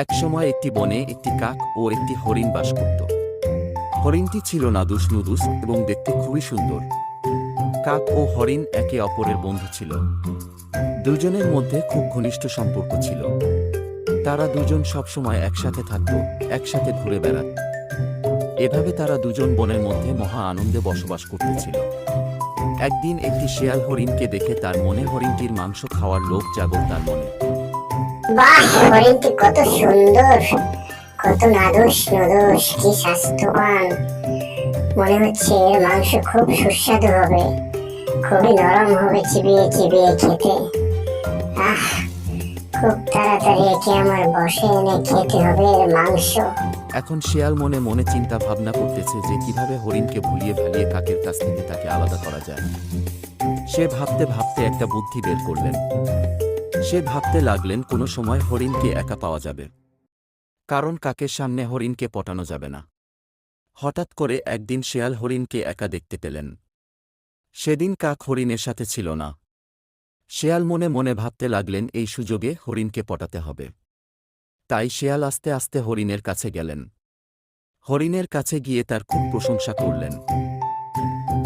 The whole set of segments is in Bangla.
একসময় একটি বনে একটি কাক ও একটি হরিণ বাস করত। হরিণটি ছিল নাদুস নুদুস এবং দেখতে খুবই সুন্দর। কাক ও হরিণ একে অপরের বন্ধু ছিল। দুজনের মধ্যে খুব ঘনিষ্ঠ সম্পর্ক ছিল। তারা দুজন সবসময় একসাথে থাকত, একসাথে ঘুরে বেড়াত। এভাবে তারা দুজন বনের মধ্যে মহা আনন্দে বসবাস করতেছিল। একদিন একটি শেয়াল হরিণকে দেখে তার মনে হরিণটির মাংস খাওয়ার লোভ জাগল তার মনে। বাহ, হরিণটি কত সুন্দর, কত নাদুস নুদুস, কি স্বাস্থ্যবান। মনে হচ্ছে এর মাংস খুব সুস্বাদু হবে, খুবই নরম হবে চিবিয়ে চিবিয়ে খেতে। আহ, খুব তাড়াতাড়ি একে আমার বসে এনে খেতে হবে এর মাংস। এখন শেয়াল মনে মনে চিন্তা ভাবনা করতেছে যে কিভাবে হরিণকে ভুলিয়ে ভালিয়ে কাকের কাছ থেকে তাকে আলাদা করা যায়। সে ভাবতে ভাবতে একটা বুদ্ধি বের করলেন। সে ভাবতে লাগলেন কোনো সময় হরিণকে একা পাওয়া যাবে, কারণ কাকের সামনে হরিণকে পটানো যাবে না। হঠাৎ করে একদিন শেয়াল হরিণকে একা দেখতে পেলেন। সেদিন কাক হরিণের সাথে ছিল না। শেয়াল মনে মনে ভাবতে লাগলেন এই সুযোগে হরিণকে পটাতে হবে। তাই শেয়াল আস্তে আস্তে হরিণের কাছে গেলেন। হরিণের কাছে গিয়ে তার খুব প্রশংসা করলেন।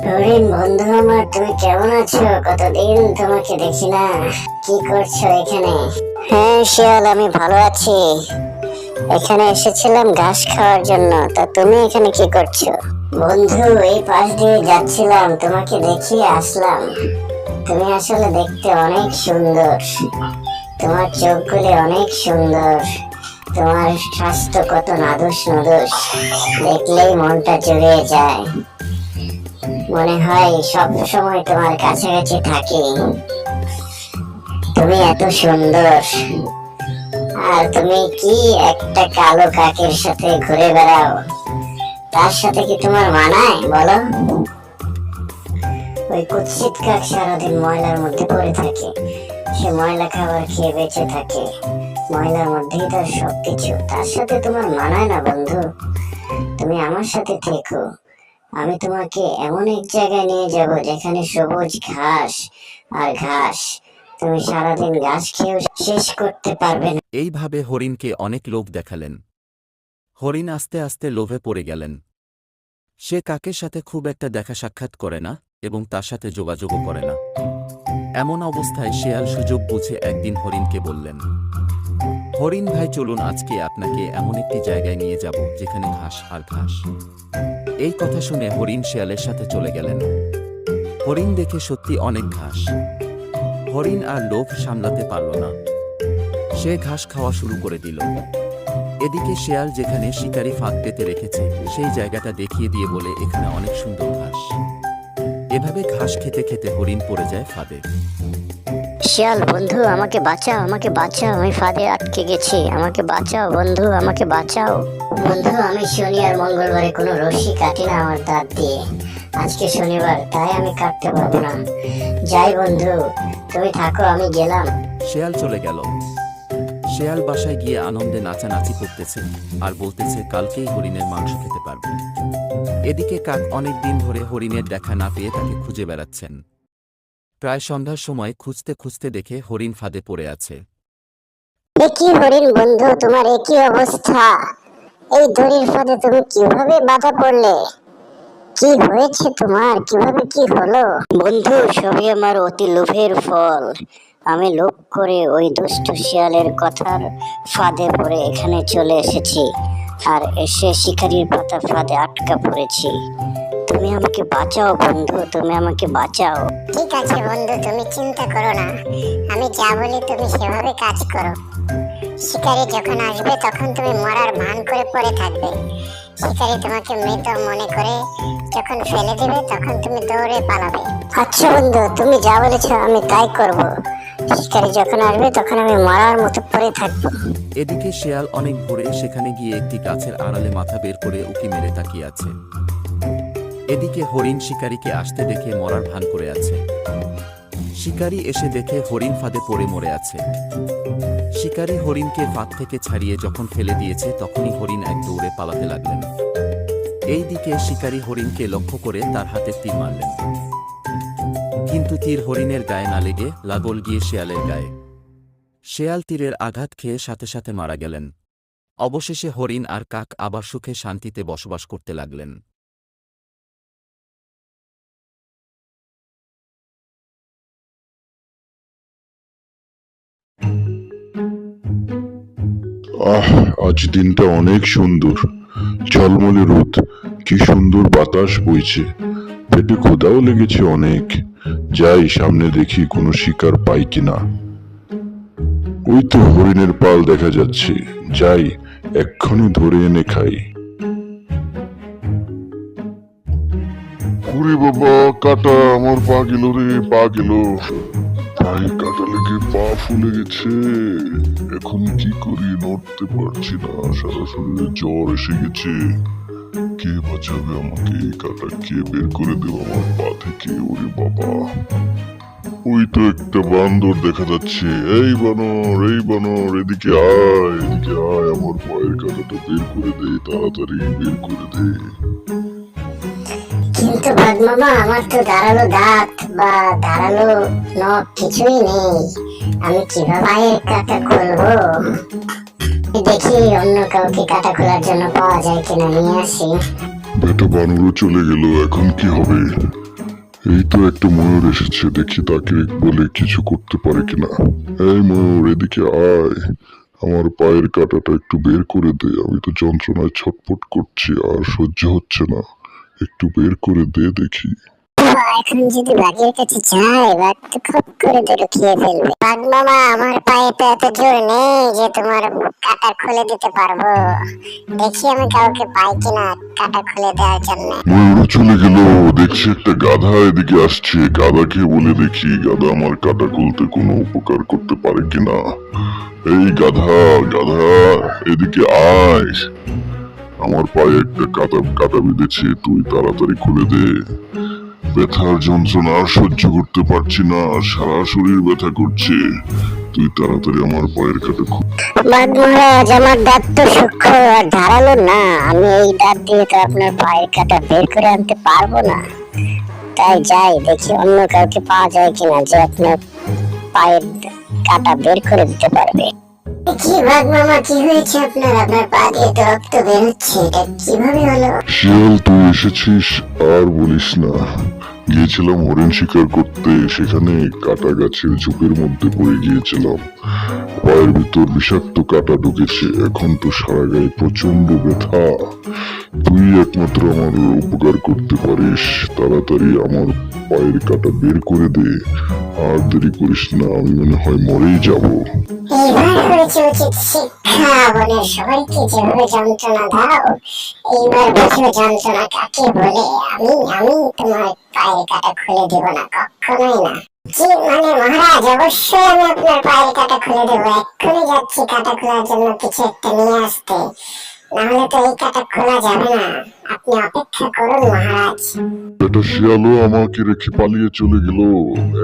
হরিণ বন্ধু আমার, তুমি কেমন আছো? কতদিন তোমাকে দেখি না, কি করছো এখানে? হ্যাঁ শিয়াল, আমি ভালো আছি। এখানে এসেছিলাম ঘাস খাওয়ার জন্য। তা তুমি এখানে কি করছো? বন্ধু, এই পাশ দিয়ে যাচ্ছিলাম, তোমাকে দেখিয়ে আসলাম। তুমি আসলে দেখতে অনেক সুন্দর, তোমার চোখগুলি অনেক সুন্দর, তোমার স্বাস্থ্য কত নাদুস নুদুস, দেখলেই মনটা জুড়িয়ে যায়। মনে হয় সব সময় তোমার কাছাকাছি থাকি। তুমি এত সুন্দর, আর তুমি কি একটা কালো কাকের সাথে ঘুরে বেড়াও, তার সাথে কি তোমার মানায় বলো? ওই কুৎসিত কাক সারাদিন ময়লার মধ্যে পড়ে থাকে, সে ময়লা খাবার খেয়ে বেঁচে থাকে, ময়লার মধ্যেই তার সবকিছু। তার সাথে তোমার মানায় না বন্ধু। তুমি আমার সাথে থেকো, আমি তোমাকে এমন এক জায়গায় নিয়ে যাব যেখানে সবুজ ঘাস আর ঘাস, তুমি সারাদিন ঘাস খেয়েও শেষ করতে পারবে না। এইভাবে হরিণকে অনেক লোভ দেখালেন। হরিণ আস্তে আস্তে লোভে পড়ে গেলেন। সে কাকের সাথে খুব একটা দেখা সাক্ষাৎ করে না এবং তার সাথে যোগাযোগও করে না। এমন অবস্থায় শেয়াল সুযোগ বুঝে একদিন হরিণকে বললেন, হরিণ ভাই, চলুন আজকে আপনাকে এমন একটি জায়গায় নিয়ে যাব যেখানে ঘাস আর ঘাস। এই কথা শুনে হরিণ শেয়ালের সাথে চলে গেলেন। হরিণ দেখে সত্যি অনেক ঘাস। হরিণ আর লোভ সামলাতে পারল না, সে ঘাস খাওয়া শুরু করে দিল। এদিকে শেয়াল যেখানে শিকারি ফাঁদ পেতে রেখেছে সেই জায়গাটা দেখিয়ে দিয়ে বলে, এখানে অনেক সুন্দর ঘাস। এভাবে ঘাস খেতে খেতে হরিণ পড়ে যায় ফাঁদে। শিয়াল বন্ধু, আমাকে বাঁচাও, আমাকে বাঁচাও, আমি ফাঁদে আটকে গেছি, আমাকে বাঁচাও বন্ধু, আমাকে বাঁচাও। বন্ধু, আমি শনি আর মঙ্গলবারে কোনো রশি কাটি না আমার দাঁত দিয়ে। আজকে শনিবার, তাই আমি কাটতে পারবো না। যাই বন্ধু, তুমি থাকো, আমি গেলাম। শেয়াল চলে গেল। শেয়াল বাসায় গিয়ে আনন্দে নাচানাচি করতেছে আর বলতেছে কালকেই হরিণের মাংস খেতে পারবে। এদিকে কাক অনেক দিন ধরে হরিণের দেখা না পেয়ে তাকে খুঁজে বেড়াচ্ছেন। প্রায় সন্ধ্যার সময় খুঁজতে খুঁজতে দেখে হরিণ ফাঁদে পড়ে আছে। কি হরিণ বন্ধু, তোমার একই অবস্থা, এই দড়ির ফাঁদে তুমি কিভাবে বাধা পড়লে? কি হয়েছে তোমার, কিভাবে কি হলো? বন্ধু, সবই আমার অতি লোভের ফল। আমি লোভ করে ওই দুষ্ট শিয়ালের কথার ফাঁদে পড়ে এখানে চলে এসেছি, আর এসে শিকারির পাতা ফাঁদে আটকা পড়েছি। তুমি আমাকে বাঁচাও বন্ধু, তুমি আমাকে বাঁচাও। ঠিক আছে বন্ধু, তুমি চিন্তা করো না, আমি যা বলি তুমি সেভাবে কাজ করো। শিকারি যখন আসবে তখন তুমি মরার ভান করে পড়ে থাকবে। শিকারি তোমাকে মৃত মনে করে যখন ফেলে দিবে তখন তুমি দৌড়ে পালাবে। আচ্ছা বন্ধু, তুমি যা বলেছো আমি তাই করব। শিকারি যখন আসবে তখন আমি মরার মতো পড়ে থাকবো। এদিকে শেয়াল অনেক ভোরে সেখানে গিয়ে একটি গাছের আড়ালে মাথা বের করে উঁকি মেরে তাকিয়ে আছে। এদিকে হরিণ শিকারীকে আসতে দেখে মরার ভান করে আছে। শিকারী এসে দেখে হরিণ ফাঁদে পড়ে মরে আছে। শিকারী হরিণকে ফাঁদ থেকে ছাড়িয়ে যখন ফেলে দিয়েছে তখনই হরিণ এক দৌড়ে পালাতে লাগলেন। এই দিকে শিকারী হরিণকে লক্ষ্য করে তার হাতে তীর মারলেন, কিন্তু তীর হরিণের গায়ে না লেগে লাগল গিয়ে শেয়ালের গায়ে। শেয়াল তীরের আঘাত খেয়ে সাথে সাথে মারা গেলেন। অবশেষে হরিণ আর কাক আবার সুখে শান্তিতে বসবাস করতে লাগলেন। আহ, আজ দিনটা অনেক সুন্দর। ঝলমলে রোদ, কি সুন্দর বাতাস বইছে। পেটে ক্ষুধাও লেগেছে অনেক। যাই সামনে দেখি কোনো শিকার পাই কিনা। ওই তো হরিণের পাল দেখা যাচ্ছে। যাই এক্ষুনি ধরে এনে খাই। ওরে বাবা, কাটা আমার পা গেল রে, পা গেল। পায়ে কাটা লেগে পা ফুলে গেছে। এখন কি করি, নড়তে পারছি না, সারা শরীরে জ্বর এসে গেছে। কে বাঁচাবে আমাকে? এই কাটা কে বের করে দেব আমার পা থেকে? ওরে বাবা, ওই তো একটা বান্দর দেখা যাচ্ছে। এই বানর, এই বানর, এদিকে আয়, এদিকে আয়, আমার পায়ের কাটাটা বের করে দে, তাড়াতাড়ি বের করে দে। কিন্তু বাঘমামা, আমার তো ধারালো দাঁত বা ধারালো নখ কিছুই নেই, আমি কিভাবে পায়ের কাটা খুলবো? দেখি অন্য কাউকে কাটা খোলার জন্য পাওয়া যায় কিনা, নিয়ে আসি। বেটা বানরও চলে গেল, এখন কি হবে? এই তো একটা ময়ূর এসেছে, দেখি তাকে বলে কিছু করতে পারে কিনা। এই ময়ূর, এদিকে আয়, আমার পায়ের কাঁটাটা একটু বের করে দে। আমি তো যন্ত্রণায় ছটফট করছি, আর সহ্য হচ্ছে না। একটু বের করে দে দেখি। এখন যদি বাঘের কাছে যাই, বাঘ তো খপ করে ধরে খেয়ে ফেলবে। বাঘ মামা, আমার পায়ে তো এত জোর নেই যে তোমার কাটা খুলে দিতে পারবো। দেখি আমি কাউকে পাই কিনা কাটা খুলে দেওয়ার জন্য। ময়ূর চলে গেল, দেখছি একটা গাধা এদিকে আসছে। গাধাকে বলে দেখি গাধা আমার কাটা খুলতে কোনো উপকার করতে পারে কিনা। এই গাধা, গাধা, এদিকে আয়, আমার পায়ে একটা কাটা বিঁধেছে, তুই তাড়াতাড়ি খুলে দে। ব্যথার যন্ত্রণা আর সহ্য করতে পারছি না, সারা শরীর ব্যথা করছে। তুই তাড়াতাড়ি আমার পায়ের কাটা বাঘ মহারাজ, আমার দাঁত তো সূক্ষ্ম আর ধারালো না, আমি এই দাঁত দিয়ে তো আপনার পায়ের কাটা বের করে আনতে পারবো না। তাই যাই দেখি অন্য কাউকে পাওয়া যায় কিনা যে আপনার পায়ের কাটা বের করে দিতে পারবে। কি বাঘ মামা, কি হয়েছে আপনার? আপনার পা দিয়ে তো রক্ত বের হচ্ছে, এটা কিভাবে হলো? শিয়াল, তুই এসেছিস? আর বলিস না, গিয়েছিলাম হরিণ শিকার করতে, সেখানে কাটা গাছের ঝোপের মধ্যে পড়ে গিয়েছিলাম। পায়ের ভিতর বিষাক্ত কাটা ঢুকেছে, এখন তো সারা গায়ে প্রচন্ড ব্যথা। তুই একমাত্র আমার উপকার করতে পারিস, তাড়াতাড়ি আমার পায়ের কাটা বের করে দে। আর দেরি করিস না, আমি মনে হয় মরেই যাবো। এইবার হয়েছে উচিত শিক্ষা, বনের সবাইকে যেভাবে যন্ত্রণা দাও, এইবার বুঝো যন্ত্রণা কাকে বলে। আমি তোমার পায়ের কাটা খুলে দেব না, কখনোই না। জি মানে মহারাজ, অবশ্যই আমি আপনার পায়ের কাটা খুলে দেবো। এক্ষুনি যাচ্ছি কাটা খোলার জন্য কিছু একটা নিয়ে আসতে, নাহলে তো এই কাটা খোলা যাবে না। আপনি অপেক্ষা করুন মহারাজ। এটা শিয়ালও আমাকে রেখে পালিয়ে চলে গেল।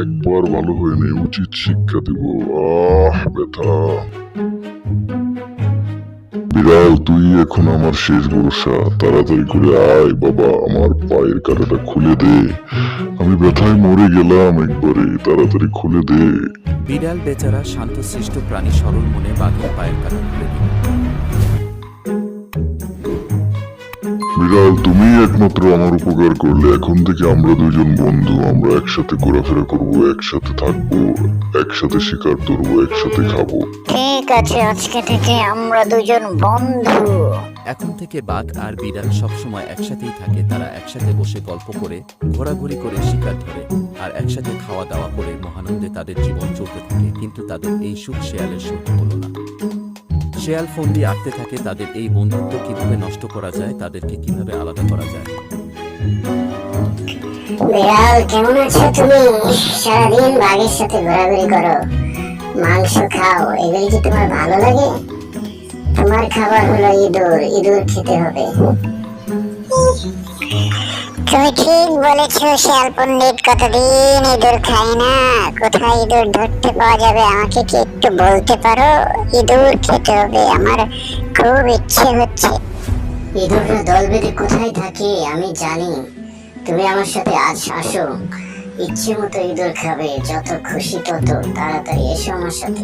একবার ভালো হয়নি, উচিত শিক্ষা দেব। ব্যথা। বিড়াল, তুই এখন আমার শেষ ভরসা, তাড়াতাড়ি করে আয় বাবা, আমার পায়ের কাঁটাটা খুলে দে। আমি ব্যথায় মরে গেলাম একবারে, তাড়াতাড়ি খুলে দে। বিড়াল বেচারা শান্তশিষ্ট প্রাণী সরল মনে বাঘের পায়ের কাটা খুলে দিল। বিড়াল, তুমি একমাত্র আমার উপকার করলে। এখন থেকে আমরা দুজন বন্ধু, আমরা একসাথে ঘোরাফেরা করবো, একসাথে থাকবো, একসাথে শিকার করবো, একসাথে খাবো। ঠিক আছে, আজকে থেকে আমরা দুজন বন্ধু। এখন থেকে বাঘ আর বিড়াল সবসময় একসাথেই থাকে। তারা একসাথে বসে গল্প করে, ঘোরাঘুরি করে শিকার ধরে, আর একসাথে খাওয়া দাওয়া করে মহানন্দে তাদের জীবন চলতে থাকে। কিন্তু তাদের এই সুখ শেয়ালের সহ্য হলো না। শেয়াল ফন্দি আঁকতে থাকে তাদের এই বন্ধুত্ব কিভাবে নষ্ট করা যায়, তাদেরকে কিভাবে আলাদা করা যায়। বিড়াল, কেমন আছো তুমি? সারাদিন বাঘের সাথে ঘোরাঘুরি করো, মাংস খাও, এগুলি কি তোমার ভালো লাগে? তোমার খাবার হলো ইঁদুর, ইঁদুর খেতে হবে। তুমি ঠিক বলেছো শিয়াল পণ্ডিত, কতদিন ইঁদুর খাই না। কোথায় ইঁদুর ধরতে পাওয়া যাবে, আমাকে কি একটু বলতে পারো? ইঁদুর খেতে হবে, আমার খুব ইচ্ছে হচ্ছে। ইঁদুররা দল বেঁধে কোথায় থাকে আমি জানি, তুমি আমার সাথে আজ আসো, ইচ্ছে মতো ইঁদুর খাবে, যত খুশি তত। তাড়াতাড়ি এসো আমার সাথে।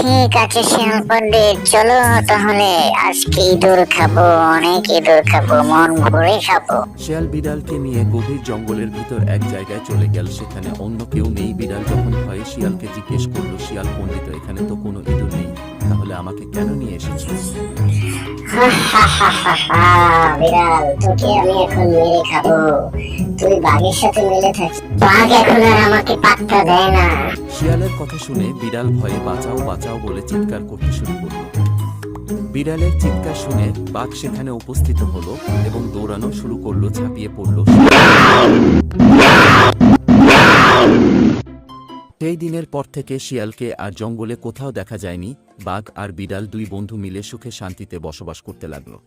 ঠিক আছে শিয়াল পণ্ডিত, চলো তাহলে আজকে ইঁদুর খাবো, অনেক ইঁদুর খাবো, মন ভরে খাবো। শিয়াল বিড়ালকে নিয়ে গভীর জঙ্গলের ভিতর এক জায়গায় চলে গেল। সেখানে অন্য কেউ নেই। বিড়াল যখন ভয়ে শিয়ালকে জিজ্ঞেস করলো, শিয়াল পণ্ডিত, এখানে তো কোনো ইঁদুর নেই, তাহলে আমাকে কেন নিয়ে এসেছিস? বিড়াল, তোকে আমি এখন মেরে খাবো। তুই বাঘের সাথে মিলে থাকিস, বাঘ এখন আর আমাকে পাত্তা দেয় না। শিয়ালের কথা শুনে বিড়াল ভয়ে বাঁচাও বাঁচাও বলে চিৎকার করতে শুরু করলো। বিড়ালের চিৎকার শুনে বাঘ সেখানে উপস্থিত হলো এবং দৌড়ানো শুরু করলো, ঝাঁপিয়ে পড়লো। সেই দিনের পর থেকে শিয়ালকে আর জঙ্গলে কোথাও দেখা যায়নি। বাঘ আর বিড়াল দুই বন্ধু মিলে সুখে শান্তিতে বসবাস করতে লাগলো।